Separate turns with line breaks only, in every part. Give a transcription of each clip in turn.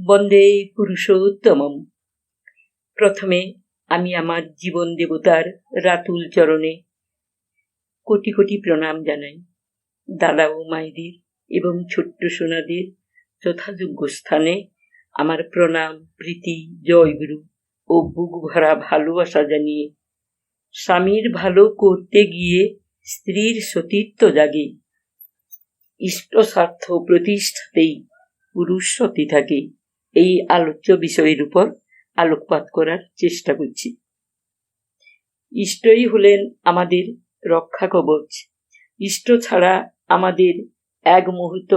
বন্দে পুরুষোত্তমম। প্রথমে আমি আমার জীবন দেবতার রাতুল চরণে কোটি কোটি প্রণাম জানাই। দাদা ও মায়েদের এবং ছোট্ট সোনাদের যথাযোগ্য স্থানে আমার প্রণাম, প্রীতি, জয়গুরু ও বুক ভরা ভালোবাসা জানিয়ে স্বামীর ভালো করতে গিয়ে স্ত্রীর সতীত্ব জাগে, ইষ্ট স্বার্থ প্রতিষ্ঠাতেই পুরুষ সতী থাকে, এই আলোচ্য বিষয়ের উপর আলোকপাত করার চেষ্টা করছি। ইষ্টই হলেন আমাদের রক্ষা কবচ। ইষ্ট ছাড়া আমাদের এক মুহূর্ত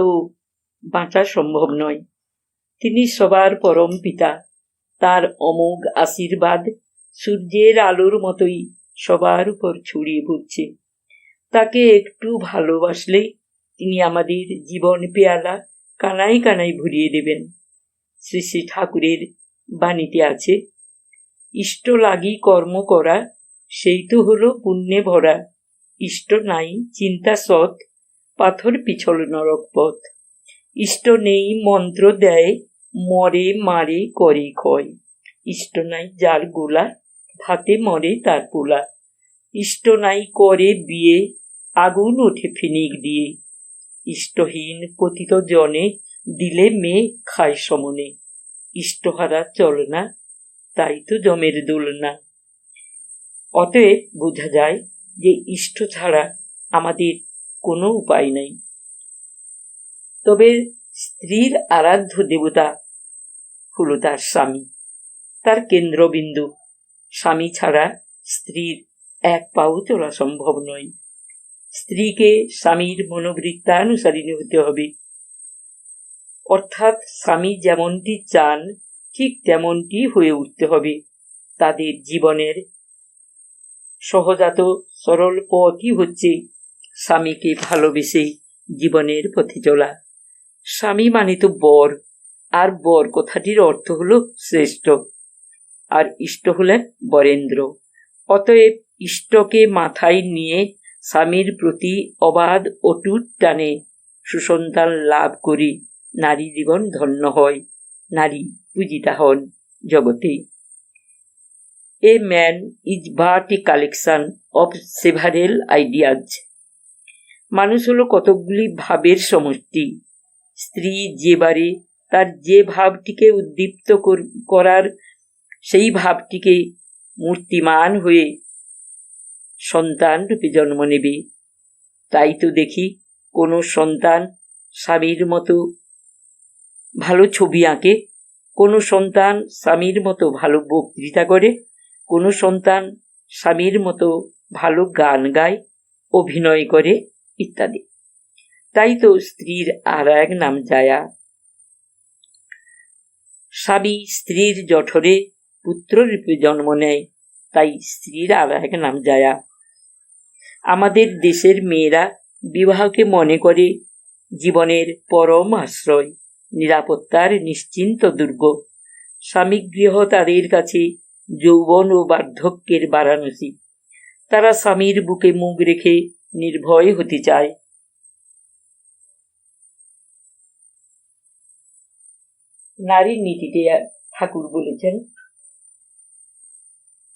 বাঁচা সম্ভব নয়। তিনি সবার পরম পিতা। তার অমোঘ আশীর্বাদ সূর্যের আলোর মতোই সবার উপর ছড়িয়ে পড়ছে। তাকে একটু ভালোবাসলেই তিনি আমাদের জীবন পেয়ালা কানায় কানায় ভরিয়ে দেবেন। শ্রী শ্রী ঠাকুরের বাণীতে আছে, ইষ্ট লাগি কর্ম করা, সেই তো হলো পুণ্যে ভরা। ইষ্ট নাই চিন্তা সৎ, পাথর পিছল নরক পথ। ইষ্ট নেই মন্ত্র দেয়, মরে মারে করে ক্ষয়। ইষ্ট নাই যার গোলা, ভাতে মরে তার পোলা। ইষ্ট নাই করে বিয়ে, আগুন ওঠে ফিনিক দিয়ে। ইষ্টহীন পতিত জনে দিলে মেয়ে খায় সমনে। ইষ্টহারা চল না, তাই তো জমের দোলনা। অতএব বোঝা যায় যে ইষ্ট ছাড়া আমাদের কোনো উপায় নাই। তবে স্ত্রীর আরাধ্য দেবতা হলো তার স্বামী, তার কেন্দ্রবিন্দু। স্বামী ছাড়া স্ত্রীর এক পাও চলা সম্ভব নয়। স্ত্রীকে স্বামীর মনোবৃত্তানুসারিণী হতে হবে, অর্থাৎ স্বামী যেমনটি চান ঠিক তেমনটি হয়ে উঠতে হবে। তাদের জীবনের সহজাত সরল পথই হচ্ছে স্বামীকে ভালোবেসে জীবনের পথে চলা। স্বামী মানে তো বর, আর বর কথাটির অর্থ হলো শ্রেষ্ঠ, আর ইষ্ট হলেন বরেন্দ্র। অতএব ইষ্টকে মাথায় নিয়ে স্বামীর প্রতি অবাধ অটুট টানে সুসন্তান লাভ করি নারী জীবন ধন্য হয়, নারী পূজিতা হন জগতে। A man is but a collection of several ideas. মানুষ হলো কতকগুলি ভাবের সমষ্টি। স্ত্রী যে বারে তার যে ভাবটিকে উদ্দীপ্ত করার সেই ভাবটিকে মূর্তিমান হয়ে সন্তান রূপে জন্ম নেবে। তাই তো দেখি কোনো সন্তান স্বামীর মতো ভালো ছবি আঁকে, কোনো সন্তান স্বামীর মতো ভালো বক্তৃতা করে, কোনো সন্তান স্বামীর মতো ভালো গান গায়, অভিনয় করে ইত্যাদি। তাই তো স্ত্রীর আর এক নাম জায়া। স্বামী স্ত্রীর জঠরে পুত্ররূপে জন্ম নেয়, তাই স্ত্রীর আর এক নাম জায়া। আমাদের দেশের মেয়েরা বিবাহকে মনে করে জীবনের পরম আশ্রয়, নিরাপত্তার নিশ্চিন্ত দুর্গ। স্বামী গৃহ তাদের কাছে যৌবন ও বার্ধক্যের বারাণসী। তারা স্বামীর বুকে মুখ রেখে নির্ভয় হতে চায়। নারীর নীতিতে ঠাকুর বলেছেন,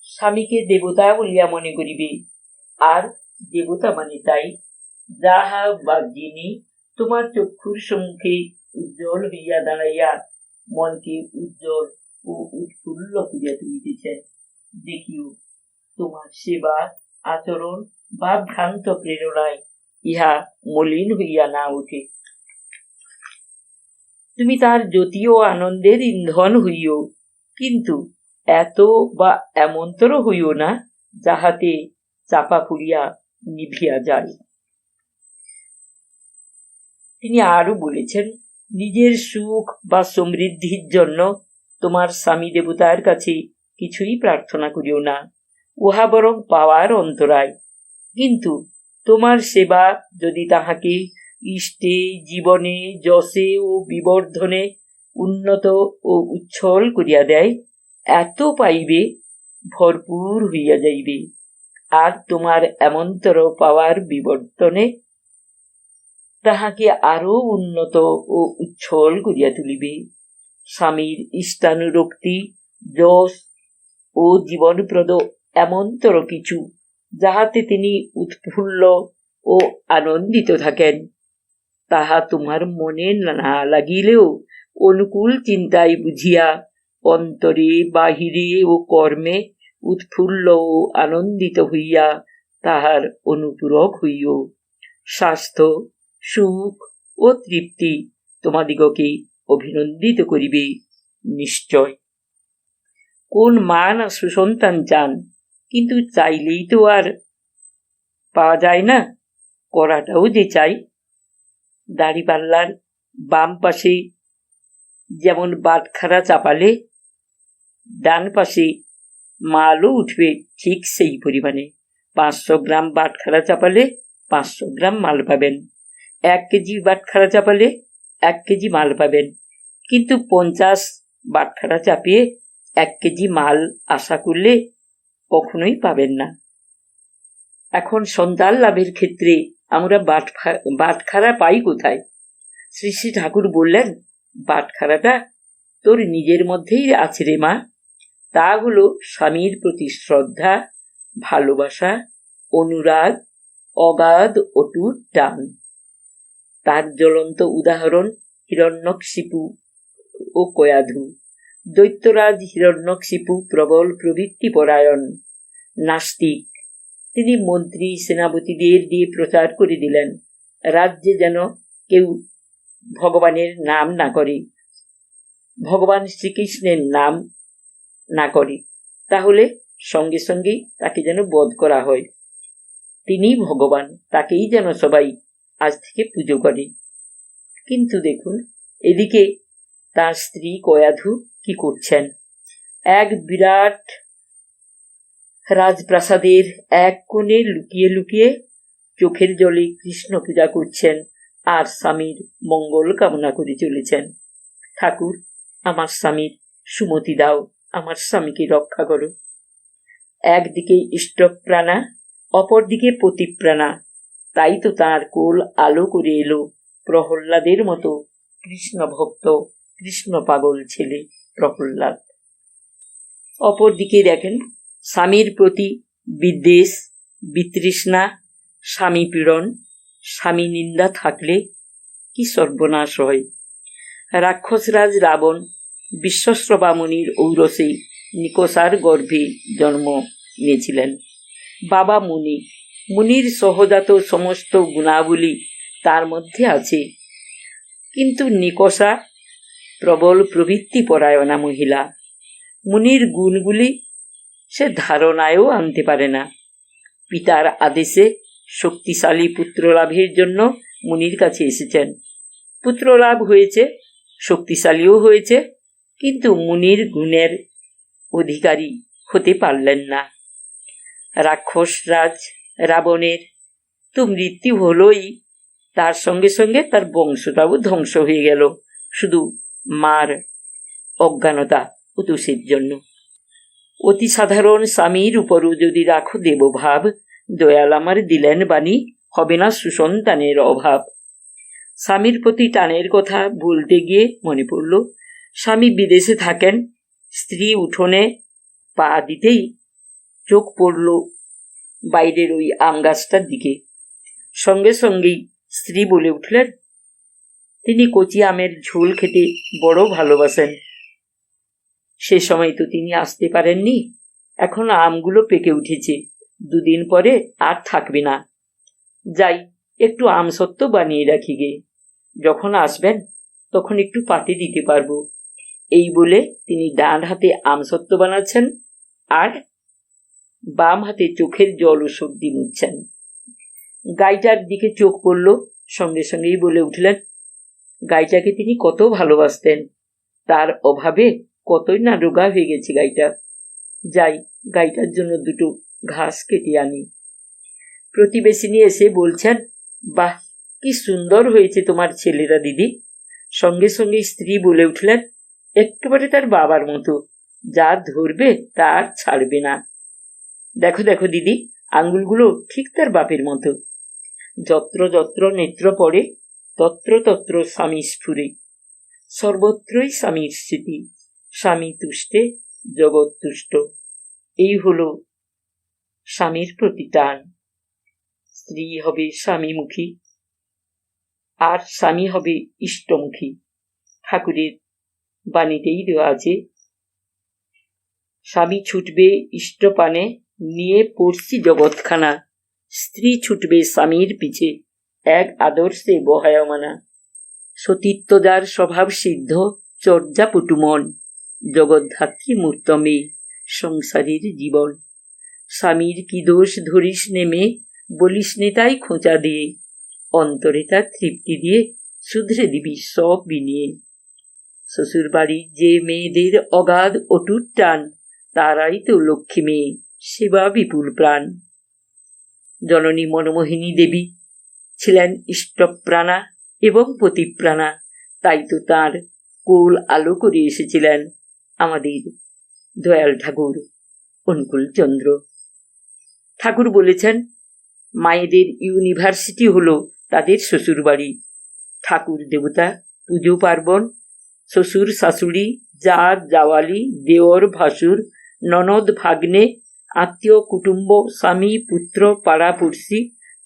স্বামীকে দেবতা বলিয়া মনে করিবে, আর দেবতা মানে তাই যাহা বা যিনি তোমার চক্ষুর সম্মুখে উজ্জ্বল হইয়া দাঁড়াইয়া মনকে উজ্জ্বল ও উৎফুল্ল করিয়া তুলিতেছেন। দেখিও তোমার সেবা আচরণ বা ভ্রান্ত প্রেরণায় ইহা মলিন হইয়া না ওঠে। তুমি তার জ্যোতি ও আনন্দের ইন্ধন হইও, কিন্তু এত বা এমনতর হইও না যাহাতে চাপা পুড়িয়া নিভিয়া যায়। তিনি আরো বলেছেন, নিজের সুখ বা সমৃদ্ধির জন্য তোমার স্বামী দেবতার কাছে কিছুই প্রার্থনা করিও না, উহা বরং পাওয়ার অন্তরায়। কিন্তু তোমার সেবা যদি তাহাকে ইষ্টে, জীবনে, যশে ও বিবর্ধনে উন্নত ও উচ্ছল করিয়া দেয়, এত পাইবে ভরপুর হইয়া যাইবে, আর তোমার এমনতর পাওয়ার বিবর্তনে তাহাকে আরো উন্নত ও উচ্ছল করিয়া তুলিবে। স্বামীর ইষ্টানুরক্তি, যশ ও জীবনপ্রদ এমনতর কিছু যাহাতে তিনি উৎফুল্ল ও আনন্দিত থাকেন, তাহা তোমার মনে না লাগিলেও অনুকূল চিন্তায় বুঝিয়া অন্তরে বাহিরে ও কর্মে উৎফুল্ল ও আনন্দিত হইয়া তাহার অনুপূরক হইও। স্বাস্থ্য, সুখ ও তৃপ্তি তোমাদিগকে অভিনন্দিত করিবে নিশ্চয়। কোন মা না সুসন্তান চান, কিন্তু চাইলেই তো আর পাওয়া যায় না, করাটাও যে চাই। দাড়িপাল্লার বাম পাশে যেমন বাটখারা চাপালে ডান পাশে মালও উঠবে ঠিক সেই পরিমাণে। 500 গ্রাম বাটখারা চাপালে 500 গ্রাম মাল পাবেন, 1 কেজি বাটখারা চাপালে 1 কেজি মাল পাবেন। কিন্তু 50 বাটখারা চাপিয়ে 1 কেজি মাল আশা করলে কখনোই পাবেন না। এখন সন্তান লাভের ক্ষেত্রে আমরা বাটখারা পাই কোথায়? শ্রী শ্রী ঠাকুর বললেন, বাটখারাটা তোর নিজের মধ্যেই আছে রে মা। তা হলো স্বামীর প্রতি শ্রদ্ধা, ভালোবাসা, অনুরাগ, অগাধ অটুট টান। তার জ্বলন্ত উদাহরণ হিরণ্যকশিপু ও কয়াধু। দৈত্যরাজ হিরণ্যকশিপু প্রবল প্রবৃত্তিপরায়ণ, নাস্তিক। তিনি মন্ত্রী সেনাপতিদের দিয়ে প্রচার করে দিলেন, রাজ্যে যেন কেউ ভগবানের নাম না করে, ভগবান শ্রীকৃষ্ণের নাম না করে, তাহলে সঙ্গে সঙ্গেই তাকে যেন বধ করা হয়। তিনি ভগবান, তাকেই যেন সবাই আজ থেকে পুজো করে। কিন্তু দেখুন, এদিকে তার স্ত্রী কয়াধু কি করছেন? এক বিরাট রাজপ্রাসাদের এক কোণে লুকিয়ে লুকিয়ে চোখের জলে কৃষ্ণ পূজা করছেন আর স্বামীর মঙ্গল কামনা করে চলেছেন। ঠাকুর, আমার স্বামীর সুমতি দাও, আমার স্বামীকে রক্ষা করো। একদিকে ইষ্টপ্রাণা, অপরদিকে পতিপ্রাণা। তাই তো তাঁর কোল আলো করে এলো প্রহল্লাদের মতো কৃষ্ণ ভক্ত, কৃষ্ণ পাগল ছেলে প্রহল্লাদ। অপরদিকে দেখেন, স্বামীর প্রতি বিদ্বেষ, বিতৃষ্ণা, স্বামী পীড়ন, স্বামী নিন্দা থাকলে কি সর্বনাশ হয়। রাক্ষসরাজ রাবণ বিশ্বশ্রবা মুনির ঔরসে নিকষার গর্ভে জন্ম নিয়েছিলেন। বাবা মুনি, মুনির সহজাত সমস্ত গুণাবলী তার মধ্যে আছে, কিন্তু নিকষা প্রবল প্রবৃত্তিপরায়ণা মহিলা। মুনির গুণগুলি সে ধারণায়ও আনতে পারে না। পিতার আদেশে শক্তিশালী পুত্রলাভের জন্য মুনির কাছে এসেছেন। পুত্রলাভ হয়েছে, শক্তিশালীও হয়েছে, কিন্তু মুনির গুণের অধিকারী হতে পারলেন না। রাক্ষসরাজ রাবণের তো মৃত্যু হলোই, তার সঙ্গে সঙ্গে তার বংশটাও ধ্বংস হয়ে গেল, শুধু মার অজ্ঞানতা ও দোষের জন্য। অতি সাধারণ স্বামীর উপরও যদি রাখো দেবভাব, দয়াল আমার দিলেন বাণী, হবে না সুসন্তানের অভাব। স্বামীর প্রতি টানের কথা বলতে গিয়ে মনে পড়ল, স্বামী বিদেশে থাকেন। স্ত্রী উঠোনে পা দিতেই চোখ পড়ল বাইরের ওই আম গাছটার দিকে। সঙ্গে সঙ্গেই স্ত্রী বলে উঠলেন, তিনি কচি আমের ঝোল খেতে বড় ভালোবাসেন। সে সময় তো তিনি আসতে পারেননি, এখন আমগুলো পেকে উঠেছে, 2 দিন পরে আর থাকবে না। যাই, একটু আমসত্ত্ব বানিয়ে রাখি গে, যখন আসবেন তখন একটু পাতে দিতে পারবো। এই বলে তিনি ডান হাতে আমসত্ত্ব বানাচ্ছেন আর বাম হাতে চোখের জল ও সর্দি মুছছেন। গাইটার দিকে চোখ পড়ল, সঙ্গে সঙ্গেই বলে উঠলেন, গাইটাকে তিনি কত ভালোবাসতেন, তার অভাবে কতই না রোগা হয়ে গেছে গাইটা। যাই, গাইটার জন্য 2টো ঘাস কেটে আনি। প্রতিবেশিনী এসে বলছেন, বাহ, কি সুন্দর হয়েছে তোমার ছেলেরা দিদি। সঙ্গে সঙ্গে স্ত্রী বলে উঠলেন, একেবারে তার বাবার মতো, যা ধরবে তার ছাড়বে না। দেখো দেখো দিদি, আঙ্গুলগুলো ঠিক তার বাপের মতো। যত্র যত্র নেত্র পড়ে তত্র তত্র স্বামী স্ফুরে। সর্বত্রই স্বামীর স্মৃতি। স্বামী তুষ্টে জগৎ তুষ্ট। এই হলো স্বামীর প্রতি টান। স্ত্রী হবে স্বামীমুখী আর স্বামী হবে ইষ্টমুখী। ঠাকুরের বাণীতেই দেওয়া আছে, স্বামী ছুটবে ইষ্টপানে, নিয়ে পড়ছি জগৎখানা। স্ত্রী ছুটবে স্বামীর পিছে, এক আদর্শে বহায়মানা। সতীত্ব যার স্বভাব সিদ্ধ, চর্যাপটু মন, জগদ্ধাত্রী মূর্ত মেয়ে, সংসারের জীবন। স্বামীর কি দোষ ধরিস নেমে, বলিস নে তাই খোঁচা দিয়ে, অন্তরে তার তৃপ্তি দিয়ে শুধরে দিবি সব বিনিয়ে। শ্বশুর বাড়ির যে মেয়েদের অগাধ অটুট টান, তারাই তো লক্ষ্মী মেয়ে, সেবা বিপুল প্রাণ। জননী মনমোহিনী দেবী ছিলেন ইষ্টপ্রাণা এবং পতিপ্রাণা, তাই তো তাঁর কোল আলো করে এসেছিলেন আমাদের দয়াল ঠাকুর অনুকূলচন্দ্র। ঠাকুর বলেছেন, মায়েদের ইউনিভার্সিটি হলো তাদের শ্বশুর বাড়ি। ঠাকুর দেবতা, পুজো পার্বণ, শ্বশুর শাশুড়ি, জাত জাওয়ালি, দেওর ভাসুর, ননদ ভাগ্নে, আত্মীয় কুটুম্ব, স্বামী পুত্র, পাড়াপড়শি,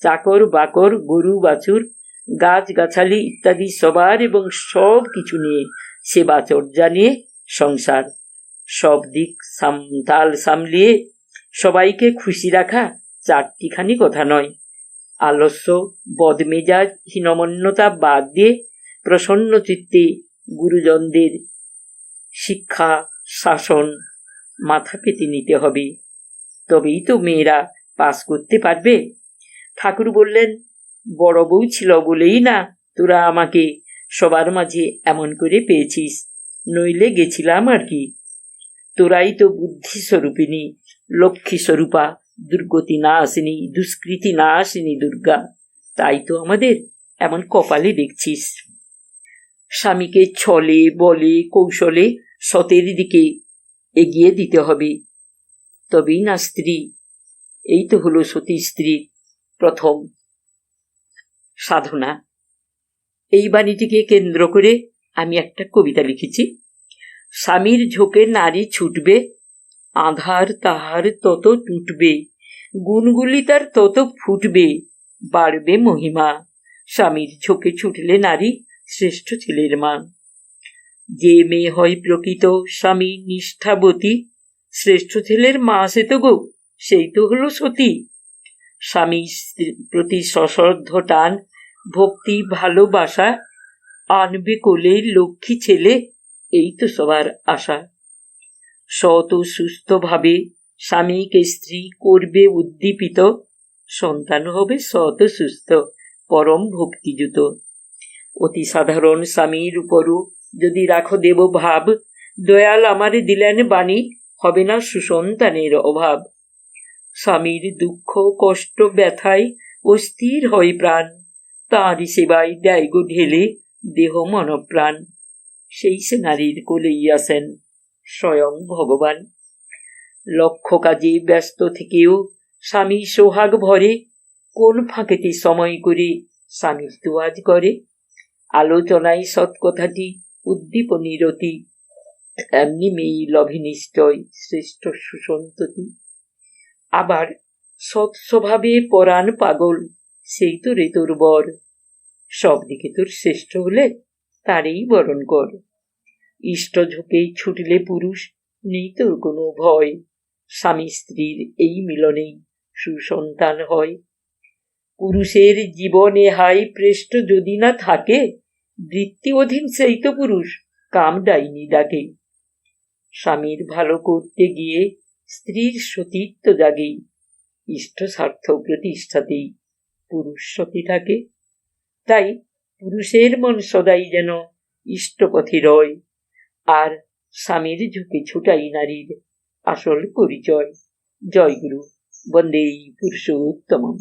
চাকর বাকর, গরু বাছুর, গাছ গাছালি ইত্যাদি সবার এবং সব কিছু নিয়ে, সেবা চর্যা নিয়ে সংসার। সব দিক তাল সামলিয়ে সবাইকে খুশি রাখা চারটিখানি কথা নয়। আলস্য, বদমেজাজ, হীনমন্যতা বাদ দিয়ে প্রসন্ন চিত্তে গুরুজনদের শিক্ষা শাসন মাথা পেতে নিতে হবে, তবেই তো মেয়েরা পাস করতে পারবে। ঠাকুর বললেন, বড় বউ ছিল বলেই না তোরা আমাকে সবার মাঝে এমন করে পেয়েছিস, নইলে গেছিলাম আর কি। তোরাই তো বুদ্ধি স্বরূপিনী, লক্ষ্মী স্বরূপা, দুর্গতি না আসেনি, দুষ্কৃতি না আসেনি দুর্গা, তাই তো আমাদের এমন কপালে দেখছিস। স্বামীকে ছলে বলে কৌশলে সতের দিকে এগিয়ে দিতে হবে, তবেই না স্ত্রী। এই তো হলো সতী স্ত্রীর প্রথম সাধনা। এই বাণীটিকে কেন্দ্র করে আমি একটা কবিতা লিখেছি। স্বামীর ঝোঁকে নারী ছুটবে, আধার তাহার তত টুটবে, গুণগুলি তার তত ফুটবে, বাড়বে মহিমা। স্বামীর ঝোঁকে ছুটলে নারী শ্রেষ্ঠ ছেলের মা। যে মেয়ে হয় প্রকৃত স্বামী নিষ্ঠাবতী, শ্রেষ্ঠ ছেলের মা সে তো গো, সেই তো হলো সতী। স্বামী প্রতি সশ্রদ্ধ টান, ভক্তি ভালোবাসা, আনবে কোলে লক্ষ্মী ছেলে, এই তো সবার আশা। সৎ ও সুস্থ ভাবে স্বামীকে স্ত্রী করবে উদ্দীপিত, সন্তান হবে সৎ ও সুস্থ, পরম ভক্তিযুত। অতি সাধারণ স্বামীর উপরও যদি রাখো দেব ভাব, দয়াল আমারে দিলেন বাণী, হবে না সুসন্তানের অভাব। স্বামীর দুঃখ কষ্ট ব্যথায় অস্থির হয় প্রাণ, তাঁরই সেবায় দেয় গো ঢেলে দেহ মন প্রাণ। সেই সে নারীর কোলেই আসেন স্বয়ং ভগবান। লক্ষ কাজে ব্যস্ত থেকেও স্বামী সোহাগ ভরে, কোন ফাঁকেতে সময় করে স্বামীর তোয়াজ করে। আলোচনায় সৎকথাটি উদ্দীপনীর অতি, এমনি মেয়ে লভে নিশ্চয় শ্রেষ্ঠ সুসন্ততি। আবার সৎ স্বভাবে পরাণ পাগল, সেই তো রে তোর বর, সব দিকে তোর শ্রেষ্ঠ হলে তারই বরণ কর। ইষ্ট ঝোঁকে ছুটলে পুরুষ, নেই তোর কোনো ভয়, স্বামী স্ত্রীর এই মিলনেই সুসন্তান হয়। পুরুষের জীবনে হাই প্রেষ্ট যদি না থাকে, বৃত্তি অধীন সেই তো পুরুষ কাম ডাইনি ডাকে। স্বামীর ভালো করতে গিয়ে স্ত্রীর সতীত্ব জাগে, ইষ্ট স্বার্থ প্রতিষ্ঠাতেই পুরুষ সতী থাকে। তাই পুরুষের মন সদাই যেন ইষ্টপথে রয়, আর স্বামীর ঝুঁকে ছুটাই নারীর আসল পরিচয়। জয় গুরু, বন্দে পুরুষোত্তমম।